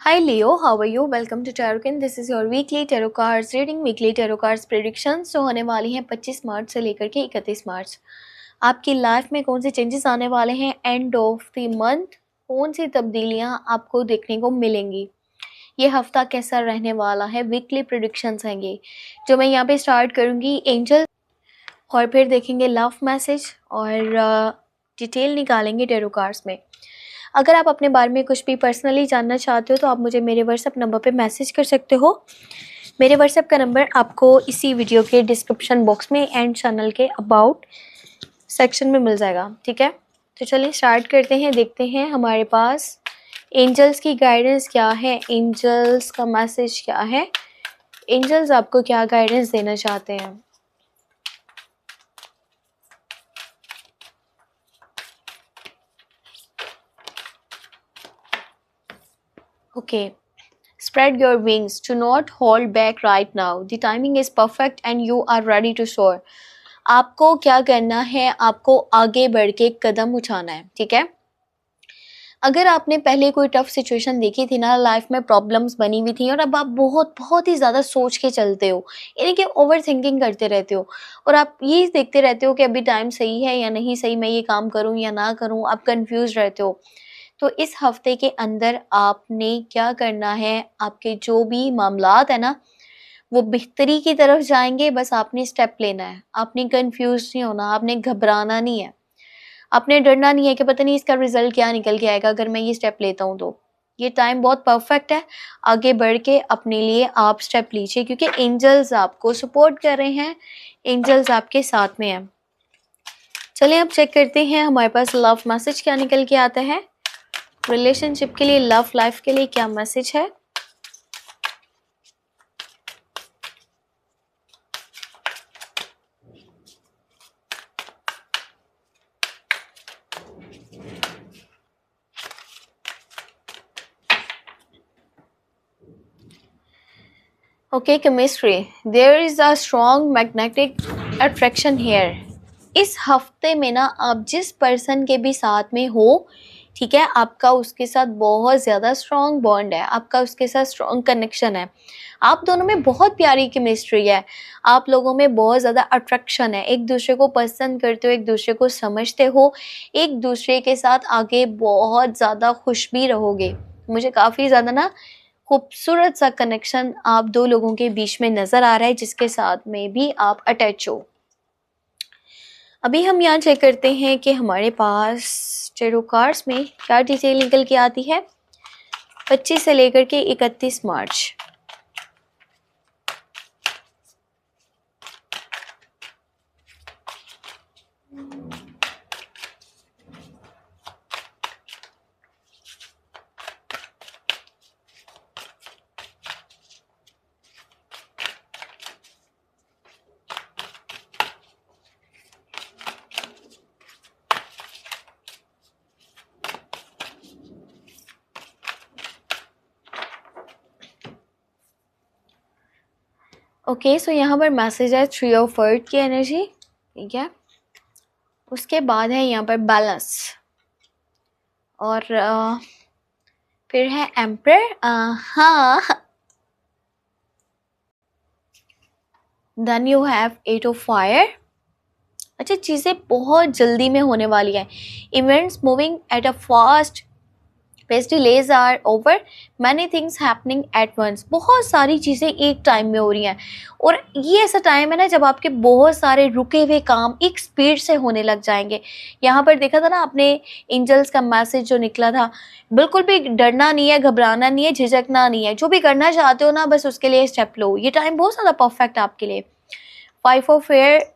Hi Leo, how are you? Welcome to Tarotkin. This is your weekly tarot cards reading, weekly tarot cards predictions जो होने वाली हैं 25 मार्च से लेकर के 31 मार्च। आपकी लाइफ में कौन से चेंजेस आने वाले हैं एंड ऑफ द मंथ, कौन सी तब्दीलियां आपको देखने को मिलेंगी, ये हफ्ता कैसा रहने वाला है, वीकली प्रेडिक्शंस हैं ये जो मैं यहाँ पे स्टार्ट करूँगी एंजल, और फिर देखेंगे लव मैसेज और डिटेल निकालेंगे टेरो कार्ड्स में। अगर आप अपने बारे में कुछ भी पर्सनली जानना चाहते हो तो आप मुझे मेरे व्हाट्सएप नंबर पे मैसेज कर सकते हो। मेरे व्हाट्सएप का नंबर आपको इसी वीडियो के डिस्क्रिप्शन बॉक्स में एंड चैनल के अबाउट सेक्शन में मिल जाएगा, ठीक है। तो चलिए स्टार्ट करते हैं, देखते हैं हमारे पास एंजल्स की गाइडेंस क्या है, एंजल्स का मैसेज क्या है, एंजल्स आपको क्या गाइडेंस देना चाहते हैं। Okay, spread your wings. Do not hold back right now. The timing is perfect and you are ready to soar. आपको क्या करना है, आपको आगे बढ़ के कदम उठाना है, ठीक है। अगर आपने पहले कोई टफ सिचुएशन देखी थी ना, लाइफ में प्रॉब्लम्स बनी हुई थी और अब आप बहुत बहुत ही ज़्यादा सोच के चलते हो, यानी कि ओवर थिंकिंग करते रहते हो और आप ये देखते रहते हो कि अभी टाइम सही है या नहीं सही, मैं ये काम करूँ या ना करूँ, आप कंफ्यूज रहते हो। तो इस हफ्ते के अंदर आपने क्या करना है, आपके जो भी मामलात है ना वो बेहतरी की तरफ जाएंगे, बस आपने स्टेप लेना है, आपने कंफ्यूज नहीं होना, आपने घबराना नहीं है, आपने डरना नहीं है कि पता नहीं इसका रिजल्ट क्या निकल के आएगा अगर मैं ये स्टेप लेता हूँ। तो ये टाइम बहुत परफेक्ट है, आगे बढ़ के अपने लिए आप स्टेप लीजिए क्योंकि एंजल्स आपको सपोर्ट कर रहे हैं, एंजल्स आपके साथ में हैं। चलिए अब चेक करते हैं हमारे पास लव मैसेज क्या निकल के आता है, रिलेशनशिप के लिए, लव लाइफ के लिए क्या मैसेज है। Okay, chemistry, there is a strong magnetic attraction here. इस हफ्ते में ना आप जिस पर्सन के भी साथ में हो, ठीक है, आपका उसके साथ बहुत ज़्यादा स्ट्रॉन्ग बॉन्ड है, आपका उसके साथ स्ट्रॉन्ग कनेक्शन है, आप दोनों में बहुत प्यारी केमिस्ट्री है, आप लोगों में बहुत ज़्यादा अट्रैक्शन है, एक दूसरे को पसंद करते हो, एक दूसरे को समझते हो, एक दूसरे के साथ आगे बहुत ज़्यादा खुश भी रहोगे। मुझे काफ़ी ज़्यादा ना खूबसूरत सा कनेक्शन आप दो लोगों के बीच में नज़र आ रहा है जिसके साथ में भी आप अटैच हो। अभी हम यहाँ चेक करते हैं कि हमारे पास टेरो कार्ड्स में क्या डिटेल निकल के आती है 25 से लेकर के 31 मार्च। ओके, सो यहाँ पर मैसेज है 3 ऑफ वर्ड की एनर्जी, ठीक है। उसके बाद है यहाँ पर बैलेंस और फिर है एम्पर, हाँ, then you have 8 of fire. अच्छा, चीज़ें बहुत जल्दी में होने वाली हैं, events moving at a fast pace, delays are over, many things happening at once. बहुत सारी चीज़ें एक टाइम में हो रही हैं और ये ऐसा टाइम है ना जब आपके बहुत सारे रुके हुए काम एक स्पीड से होने लग जाएंगे। यहाँ पर देखा था ना आपने एंजल्स का मैसेज जो निकला था, बिल्कुल भी डरना नहीं है, घबराना नहीं है, झिझकना नहीं है, जो भी करना चाहते हो ना बस उसके लिए स्टेप लो। ये टाइम बहुत ज़्यादा परफेक्ट है आपके लिए। 5 ऑफ एयर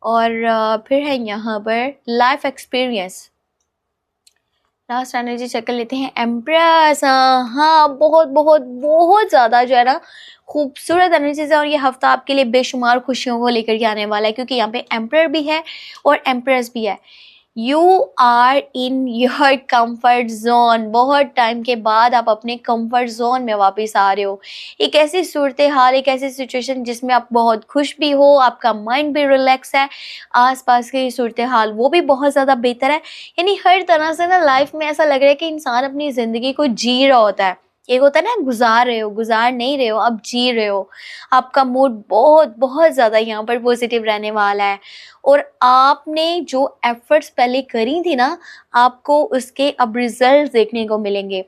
और फिर है यहाँ पर life experience. Last energy check कर लेते हैं, एम्प्रेस, हाँ, बहुत बहुत बहुत ज़्यादा जो है ना खूबसूरत एनर्जीज है और ये हफ्ता आपके लिए बेशुमार खुशियों को लेकर के आने वाला है क्योंकि यहाँ पे एम्प्रेयर भी है और एम्प्रेस भी है। You are in your comfort zone, बहुत टाइम के बाद आप अपने कंफर्ट जोन में वापस आ रहे हो। एक ऐसी सूरत हाल, एक ऐसी सिचुएशन जिसमें आप बहुत खुश भी हो, आपका माइंड भी रिलैक्स है, आसपास की सूरत हाल वो भी बहुत ज़्यादा बेहतर है। यानी हर तरह से ना लाइफ में ऐसा लग रहा है कि इंसान अपनी ज़िंदगी को जी रहा होता है, एक होता है ना गुजार रहे हो, गुजार नहीं रहे हो, आप जी रहे हो। आपका मूड बहुत बहुत ज़्यादा यहाँ पर पॉजिटिव रहने वाला है। और आपने जो एफर्ट्स पहले करी थी ना, आपको उसके अब रिजल्ट देखने को मिलेंगे।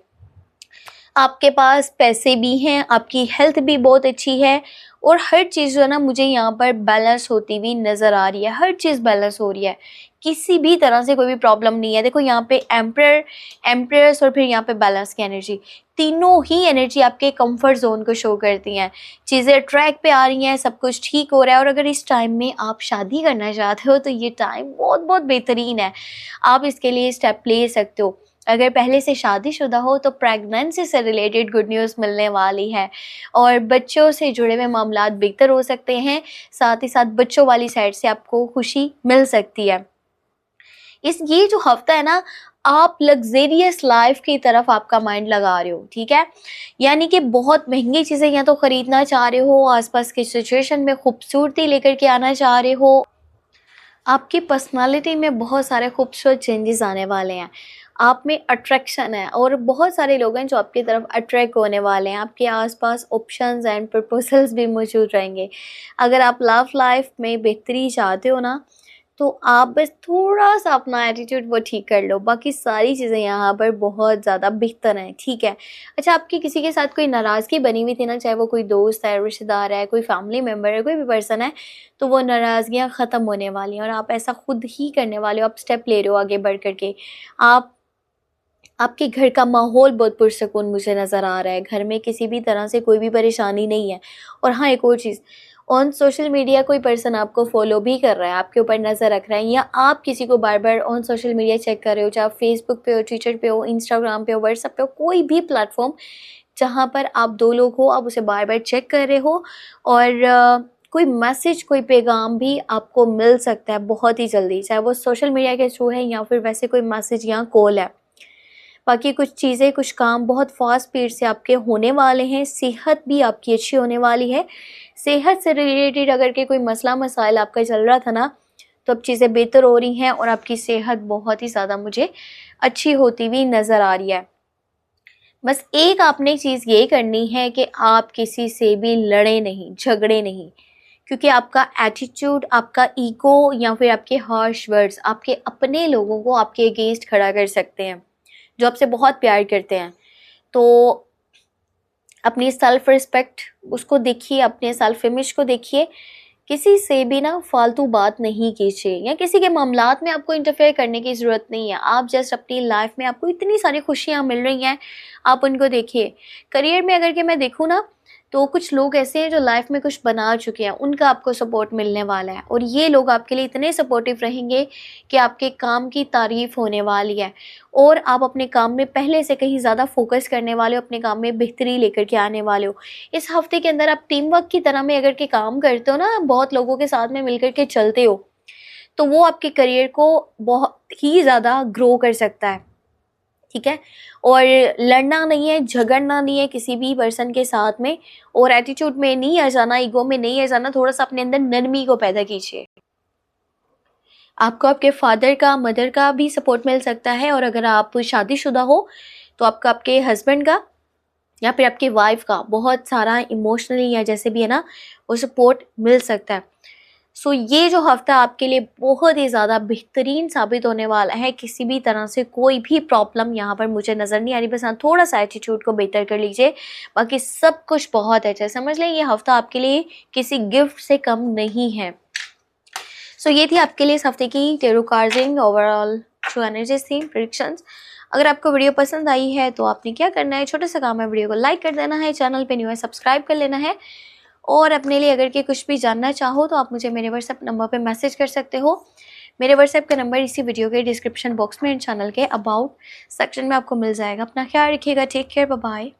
आपके पास पैसे भी हैं, आपकी हेल्थ भी बहुत अच्छी है, और हर चीज़ जो है ना मुझे यहाँ पर बैलेंस होती हुई नज़र आ रही है। हर चीज़ बैलेंस हो रही है, किसी भी तरह से कोई भी प्रॉब्लम नहीं है। देखो यहाँ पे एम्परर, एम्प्रेस और फिर यहाँ पे बैलेंस की एनर्जी, तीनों ही एनर्जी आपके कंफर्ट जोन को शो करती हैं। चीज़ें ट्रैक पे आ रही हैं, सब कुछ ठीक हो रहा है। और अगर इस टाइम में आप शादी करना चाहते हो तो ये टाइम बहुत बहुत बेहतरीन है, आप इसके लिए स्टेप ले सकते हो। अगर पहले से शादीशुदा हो तो प्रेगनेंसी से रिलेटेड गुड न्यूज़ मिलने वाली है, और बच्चों से जुड़े हुए मामलात बेहतर हो सकते हैं। साथ ही साथ बच्चों वाली साइड से आपको खुशी मिल सकती है। ये जो हफ्ता है ना, आप लग्जेरियस लाइफ की तरफ आपका माइंड लगा रहे हो, ठीक है। यानी कि बहुत महंगी चीज़ें या तो ख़रीदना चाह रहे हो, आसपास की सिचुएशन में खूबसूरती लेकर के आना चाह रहे हो। आपकी पर्सनालिटी में बहुत सारे खूबसूरत चेंजेस आने वाले हैं। आप में अट्रैक्शन है, और बहुत सारे लोग हैं जो आपकी तरफ अट्रैक्ट होने वाले हैं। आपके आसपास ऑप्शंस एंड प्रपोजल्स भी मौजूद रहेंगे। अगर आप लव लाइफ में बेहतरी चाहते हो ना, तो आप बस थोड़ा-सा अपना एटीट्यूड वो ठीक कर लो, बाकी सारी चीज़ें यहाँ पर बहुत ज़्यादा बेहतर हैं, ठीक है। अच्छा, आपकी किसी के साथ कोई नाराज़गी बनी हुई थी ना, चाहे वो कोई दोस्त है, रिश्तेदार है, कोई फैमिली मेम्बर है, कोई भी पर्सन है, तो वो नाराज़गियाँ ख़त्म होने वाली हैं, और आप ऐसा खुद ही करने वाले हो, आप स्टेप ले रहे हो आगे बढ़ कर के। आप आपके घर का माहौल बहुत पुरसकून मुझे नज़र आ रहा है, घर में किसी भी तरह से कोई भी परेशानी नहीं है। और हाँ, एक और चीज़, ऑन सोशल मीडिया कोई पर्सन आपको फॉलो भी कर रहा है, आपके ऊपर नज़र रख रहा है, या आप किसी को बार बार ऑन सोशल मीडिया चेक कर रहे हो, चाहे आप फेसबुक पे हो, ट्विटर पे हो, इंस्टाग्राम पे हो, व्हाट्सएप पे हो, कोई भी प्लेटफॉर्म जहाँ पर आप दो लोग हो, आप उसे बार बार चेक कर रहे हो, और कोई मैसेज, कोई पैगाम भी आपको मिल सकता है बहुत ही जल्दी, चाहे वो सोशल मीडिया के थ्रू है या फिर वैसे कोई मैसेज या कॉल है। बाकी कुछ चीज़ें, कुछ काम बहुत फास्ट स्पीड से आपके होने वाले हैं। सेहत भी आपकी अच्छी होने वाली है। सेहत से रिलेटेड अगर के कोई मसला मसाइल आपका चल रहा था ना, तो अब चीज़ें बेहतर हो रही हैं, और आपकी सेहत बहुत ही ज़्यादा मुझे अच्छी होती हुई नज़र आ रही है। बस एक आपने चीज़ ये करनी है कि आप किसी से भी लड़े नहीं, झगड़े नहीं, क्योंकि आपका एटीट्यूड, आपका ईगो या फिर आपके हार्श वर्ड्स आपके अपने लोगों को आपके अगेंस्ट खड़ा कर सकते हैं, जो आपसे बहुत प्यार करते हैं। तो अपनी सेल्फ रिस्पेक्ट उसको देखिए, अपने सेल्फ इमेज को देखिए। किसी से भी ना फालतू बात नहीं कीजिए, या किसी के मामलात में आपको इंटरफेयर करने की ज़रूरत नहीं है। आप जस्ट अपनी लाइफ में आपको इतनी सारी खुशियाँ मिल रही हैं, आप उनको देखिए। करियर में अगर के मैं देखूँ ना, तो कुछ लोग ऐसे हैं जो लाइफ में कुछ बना चुके हैं, उनका आपको सपोर्ट मिलने वाला है, और ये लोग आपके लिए इतने सपोर्टिव रहेंगे कि आपके काम की तारीफ़ होने वाली है, और आप अपने काम में पहले से कहीं ज़्यादा फोकस करने वाले हो, अपने काम में बेहतरी लेकर के आने वाले हो। इस हफ्ते के अंदर आप टीम वर्क की तरह में अगर के काम करते हो ना, बहुत लोगों के साथ में मिलकर के चलते हो, तो वो आपके करियर को बहुत ही ज़्यादा ग्रो कर सकता है, ठीक है। और लड़ना नहीं है, झगड़ना नहीं है किसी भी पर्सन के साथ में, और एटीट्यूड में नहीं आ जाना, ईगो में नहीं आ जाना। थोड़ा सा अपने अंदर नरमी को पैदा कीजिए। आपको आपके फादर का, मदर का भी सपोर्ट मिल सकता है, और अगर आप शादीशुदा हो तो आपका आपके हस्बैंड का या फिर आपकी वाइफ का बहुत सारा इमोशनली या जैसे भी है ना, वो सपोर्ट मिल सकता है। सो ये जो हफ्ता आपके लिए बहुत ही ज़्यादा बेहतरीन साबित होने वाला है। किसी भी तरह से कोई भी प्रॉब्लम यहाँ पर मुझे नज़र नहीं आ रही। बस हाँ, थोड़ा सा एटीट्यूड को बेहतर कर लीजिए, बाकी सब कुछ बहुत अच्छा है। समझ लें, ये हफ्ता आपके लिए किसी गिफ्ट से कम नहीं है। सो ये थी आपके लिए इस हफ्ते की टेरो कार्डिंग ओवरऑल जो एनर्जीज थी, प्रेडिक्शंस। अगर आपको वीडियो पसंद आई है तो आपने क्या करना है, छोटा सा काम है, वीडियो को लाइक कर देना है, चैनल पे न्यू है सब्सक्राइब कर लेना है, और अपने लिए अगर के कुछ भी जानना चाहो तो आप मुझे मेरे व्हाट्सएप नंबर पे मैसेज कर सकते हो। मेरे व्हाट्सएप का नंबर इसी वीडियो के डिस्क्रिप्शन बॉक्स में एंड चैनल के अबाउट सेक्शन में आपको मिल जाएगा। अपना ख्याल रखिएगा, टेक केयर, बाय बाय।